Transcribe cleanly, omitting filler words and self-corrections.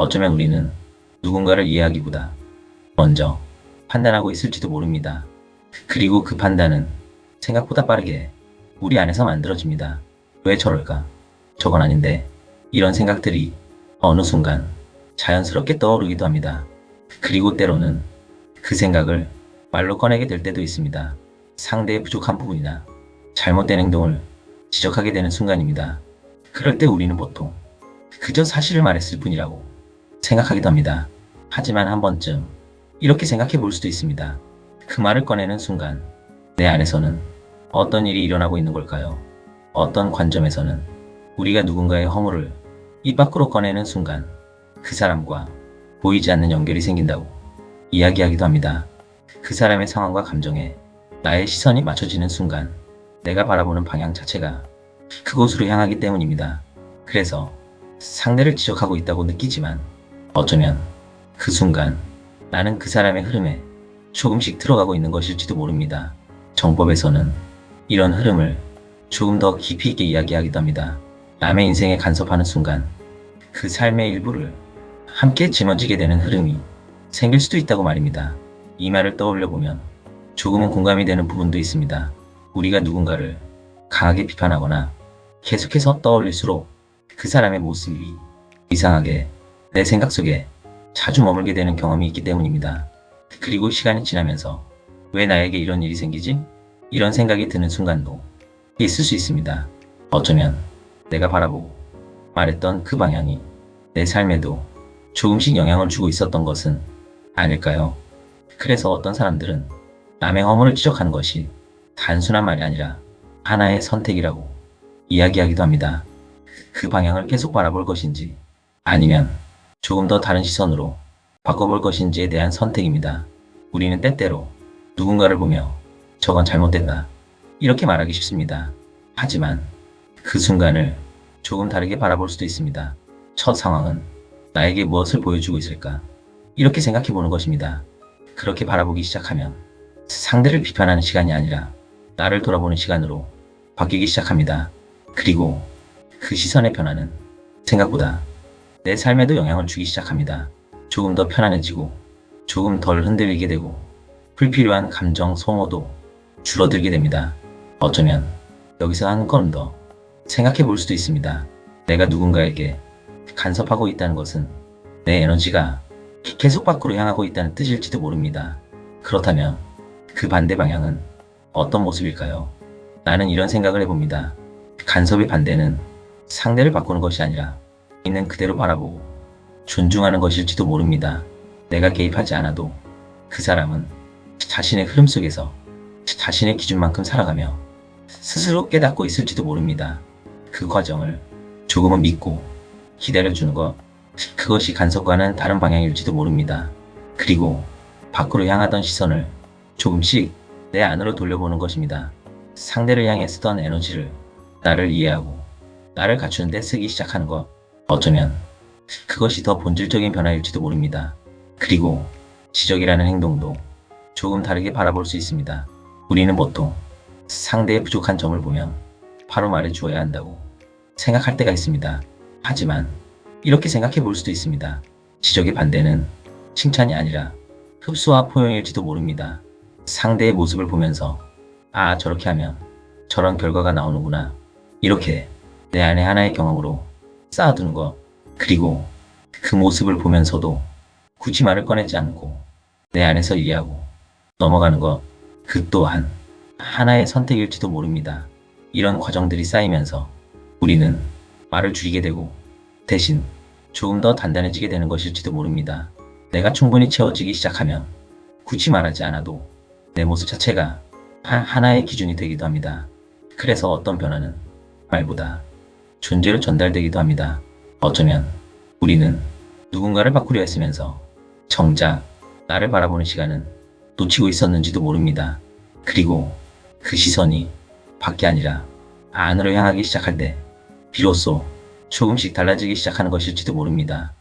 어쩌면 우리는 누군가를 이해하기보다 먼저 판단하고 있을지도 모릅니다. 그리고 그 판단은 생각보다 빠르게 우리 안에서 만들어집니다. 왜 저럴까? 저건 아닌데. 이런 생각들이 어느 순간 자연스럽게 떠오르기도 합니다. 그리고 때로는 그 생각을 말로 꺼내게 될 때도 있습니다. 상대의 부족한 부분이나 잘못된 행동을 지적하게 되는 순간입니다. 그럴 때 우리는 보통 그저 사실을 말했을 뿐이라고 생각하기도 합니다. 하지만 한 번쯤 이렇게 생각해 볼 수도 있습니다. 그 말을 꺼내는 순간 내 안에서는 어떤 일이 일어나고 있는 걸까요? 어떤 관점에서는 우리가 누군가의 허물을 입 밖으로 꺼내는 순간 그 사람과 보이지 않는 연결이 생긴다고 이야기하기도 합니다. 그 사람의 상황과 감정에 나의 시선이 맞춰지는 순간 내가 바라보는 방향 자체가 그곳으로 향하기 때문입니다. 그래서 상대를 지적하고 있다고 느끼지만 어쩌면 그 순간 나는 그 사람의 흐름에 조금씩 들어가고 있는 것일지도 모릅니다. 정법에서는 이런 흐름을 조금 더 깊이 있게 이야기하기도 합니다. 남의 인생에 간섭하는 순간 그 삶의 일부를 함께 짊어지게 되는 흐름이 생길 수도 있다고 말입니다. 이 말을 떠올려 보면 조금은 공감이 되는 부분도 있습니다. 우리가 누군가를 강하게 비판하거나 계속해서 떠올릴수록 그 사람의 모습이 이상하게 내 생각 속에 자주 머물게 되는 경험이 있기 때문입니다. 그리고 시간이 지나면서 왜 나에게 이런 일이 생기지? 이런 생각이 드는 순간도 있을 수 있습니다. 어쩌면 내가 바라보고 말했던 그 방향이 내 삶에도 조금씩 영향을 주고 있었던 것은 아닐까요? 그래서 어떤 사람들은 남의 허물을 지적하는 것이 단순한 말이 아니라 하나의 선택이라고 이야기하기도 합니다. 그 방향을 계속 바라볼 것인지 아니면 조금 더 다른 시선으로 바꿔볼 것인지에 대한 선택입니다. 우리는 때때로 누군가를 보며 저건 잘못됐다 이렇게 말하기 쉽습니다. 하지만 그 순간을 조금 다르게 바라볼 수도 있습니다. 첫 상황은 나에게 무엇을 보여주고 있을까? 이렇게 생각해 보는 것입니다. 그렇게 바라보기 시작하면 상대를 비판하는 시간이 아니라 나를 돌아보는 시간으로 바뀌기 시작합니다. 그리고 그 시선의 변화는 생각보다 내 삶에도 영향을 주기 시작합니다. 조금 더 편안해지고 조금 덜 흔들리게 되고 불필요한 감정 소모도 줄어들게 됩니다. 어쩌면 여기서 한 걸음 더 생각해 볼 수도 있습니다. 내가 누군가에게 간섭하고 있다는 것은 내 에너지가 계속 밖으로 향하고 있다는 뜻일지도 모릅니다. 그렇다면 그 반대 방향은 어떤 모습일까요? 나는 이런 생각을 해봅니다. 간섭의 반대는 상대를 바꾸는 것이 아니라 있는 그대로 바라보고 존중하는 것일지도 모릅니다. 내가 개입하지 않아도 그 사람은 자신의 흐름 속에서 자신의 기준만큼 살아가며 스스로 깨닫고 있을지도 모릅니다. 그 과정을 조금은 믿고 기다려주는 것, 그것이 간섭과는 다른 방향일지도 모릅니다. 그리고 밖으로 향하던 시선을 조금씩 내 안으로 돌려보는 것입니다. 상대를 향해 쓰던 에너지를 나를 이해하고 나를 갖추는 데 쓰기 시작하는 것, 어쩌면 그것이 더 본질적인 변화일지도 모릅니다. 그리고 지적이라는 행동도 조금 다르게 바라볼 수 있습니다. 우리는 보통 상대의 부족한 점을 보면 바로 말해주어야 한다고 생각할 때가 있습니다. 하지만 이렇게 생각해 볼 수도 있습니다. 지적의 반대는 칭찬이 아니라 흡수와 포용일지도 모릅니다. 상대의 모습을 보면서 아, 저렇게 하면 저런 결과가 나오는구나, 이렇게 내 안에 하나의 경험으로 쌓아두는 것, 그리고 그 모습을 보면서도 굳이 말을 꺼내지 않고 내 안에서 이해하고 넘어가는 것, 그 또한 하나의 선택일지도 모릅니다. 이런 과정들이 쌓이면서 우리는 말을 줄이게 되고 대신 조금 더 단단해지게 되는 것일지도 모릅니다. 내가 충분히 채워지기 시작하면 굳이 말하지 않아도 내 모습 자체가 하나의 기준이 되기도 합니다. 그래서 어떤 변화는 말보다 존재로 전달되기도 합니다. 어쩌면 우리는 누군가를 바꾸려 했으면서 정작 나를 바라보는 시간은 놓치고 있었는지도 모릅니다. 그리고 그 시선이 밖이 아니라 안으로 향하기 시작할 때 비로소 조금씩 달라지기 시작하는 것일지도 모릅니다.